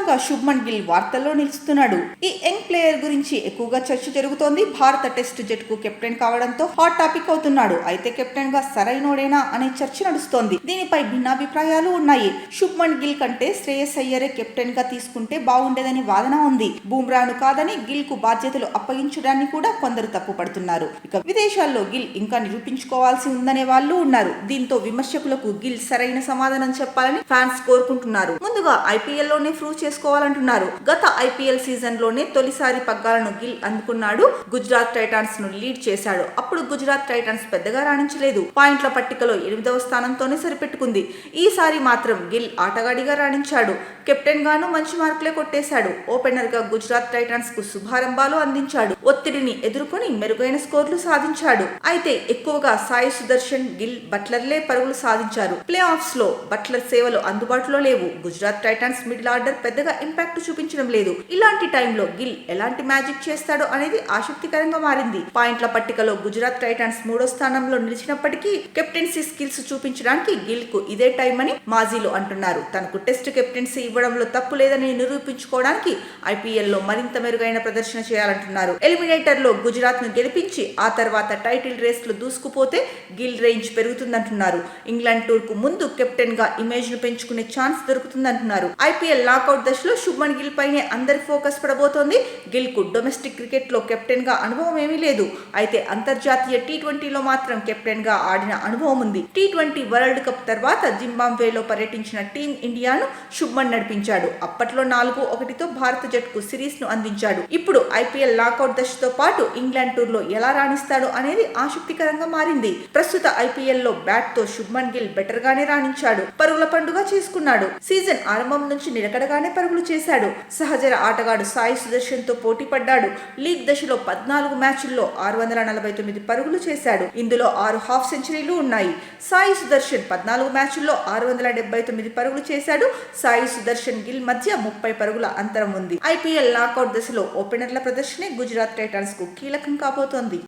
ప్రస్తుతంగా శుభ్మన్ గిల్ వార్తల్లో నిలుస్తున్నాడు. ఈ young player గురించి ఎక్కువగా చర్చ జరుగుతోంది. భారత టెస్ట్ జట్టుకు కెప్టెన్ కావడంతో హాట్ టాపిక్ అవుతున్నాడు. అయితే కెప్టెన్ గా సరైనోడేనా అనే చర్చ నడుస్తోంది. దీనిపై భిన్నాభిప్రాయాలు ఉన్నాయి. శుభ్మన్ గిల్ కంటే శ్రేయస్ అయ్యరే కెప్టెన్ గా తీసుకుంటే బాగుండేదని వాదన ఉంది. బూమ్రాను కాదని గిల్ కు బాధ్యతలు అప్పగించడాన్ని కూడా కొందరు తప్పుపడుతున్నారు. ఇక విదేశాల్లో గిల్ ఇంకా నిరూపించుకోవాల్సి ఉందనే వాళ్ళు ఉన్నారు. దీంతో విమర్శకులకు గిల్ సరైన సమాధానం చెప్పాలని ఫ్యాన్స్ కోరుకుంటున్నారు. ముందుగా ఐపీఎల్ లోనే ప్రూవ్ చేసుకోవాలంటున్నారు. గత ఐపీఎల్ సీజన్ లోనే తొలిసారి పగ్గాలను గిల్ అందుకున్నాడు. గుజరాత్ టైటాన్స్ ను లీడ్ చేశాడు. అప్పుడు గుజరాత్ టైటాన్స్ పెద్దగా రాణించలేదు. పాయింట్ల పట్టికలో 8వ స్థానంతోనే సరిపెట్టుకుంది. ఈసారి మాత్రం గిల్ ఆటగాడిగా రాణించాడు. కెప్టెన్ గాను మంచి మార్కులే కొట్టేశాడు. ఓపెనర్ గా గుజరాత్ టైటాన్స్ కు శుభారంభాలు అందించాడు. ఒత్తిడిని ఎదుర్కొని మెరుగైన స్కోర్లు సాధించాడు. అయితే ఎక్కువగా సాయి సుదర్శన్, గిల్, బట్లర్లే పరుగులు సాధించారు. ప్లే ఆఫ్స్ లో బట్లర్ సేవలు అందుబాటులో లేవు. గుజరాత్ టైటాన్స్ మిడిల్ ఆర్డర్ పెద్దగా ఇంపాక్ట్ చూపించడం లేదు. ఇలాంటి టైంలో గిల్ ఎలాంటి మ్యాజిక్ చేస్తాడో అనేది ఆసక్తికరంగా మారింది. పాయింట్ల పట్టికలో గుజరాత్ టైటాన్స్ 3వ స్థానంలో నిలిచినప్పటికీ కెప్టెన్సీ స్కిల్స్ చూపించడానికి గిల్ కు ఇదే టైం అని మాజీలు అంటున్నారు. తనకు టెస్ట్ కెప్టెన్సీ ఇవ్వడంలో తప్పు లేదని నిరూపించుకోవడానికి ఐపీఎల్ లో మరింత మెరుగైన ప్రదర్శన చేయాలంటున్నారు. ఎలిమినేటర్ లో గుజరాత్ ను గెలిపించి ఆ తర్వాత టైటిల్ రేస్ లో దూసుకుపోతే గిల్ రేంజ్ పెరుగుతుందంటున్నారు. ఇంగ్లాండ్ టూర్ కు ముందు కెప్టెన్ గా ఇమేజ్ ను పెంచుకునే ఛాన్స్ దొరుకుతుందంటున్నారు. ఐపీఎల్ నాకౌట్ దశలో శుభ్మన్ గిల్ పైనే అందరి ఫోకస్ పడబోతోంది. గిల్ కు డొమెస్టిక్ క్రికెట్ లో కెప్టెన్ గా అనుభవం ఏమీ లేదు. అయితే అంతర్జాతీయ టీ20లో మాత్రం కెప్టెన్ గా ఆడిన అనుభవం ఉంది. టీ20 వరల్డ్ కప్ తర్వాత జింబాబ్వేలో పర్యటించిన టీం ఇండియాను శుభ్మన్ నడిపించాడు. అప్పట్లో 4-1తో భారత జట్టుకు సిరీస్ ను అందించాడు. ఇప్పుడు ఐపీఎల్ నాకౌట్ దశతో పాటు ఇంగ్లాండ్ టూర్ లో ఎలా రాణిస్తాడు అనేది ఆసక్తికరంగా మారింది. ప్రస్తుత ఐపీఎల్ లో బ్యాట్ తో శుభ్మన్ గిల్ బెటర్ గానే రాణించాడు. పరుగుల పండుగ చేసుకున్నాడు. సీజన్ ఆరంభం నుంచి నిలకడగానే పరుగులు చేశాడు. సహచర ఆటగాడు సాయి సుదర్శన్ తో పోటీ పడ్డాడు. లీగ్ దశలో 14 మ్యాచ్ల్లో 649 పరుగులు చేశాడు. ఇందులో 6 హాఫ్ సెంచరీలు ఉన్నాయి. సాయి సుదర్శన్ 14 మ్యాచ్ల్లో 679 పరుగులు చేశాడు. సాయి సుదర్శన్ గిల్ మధ్య 30 పరుగుల అంతరం ఉంది. ఐపీఎల్ నాకౌట్ దశలో ఓపెనర్ల ప్రదర్శనే గుజరాత్ టైటాన్స్ కు కీలకం కాబోతోంది.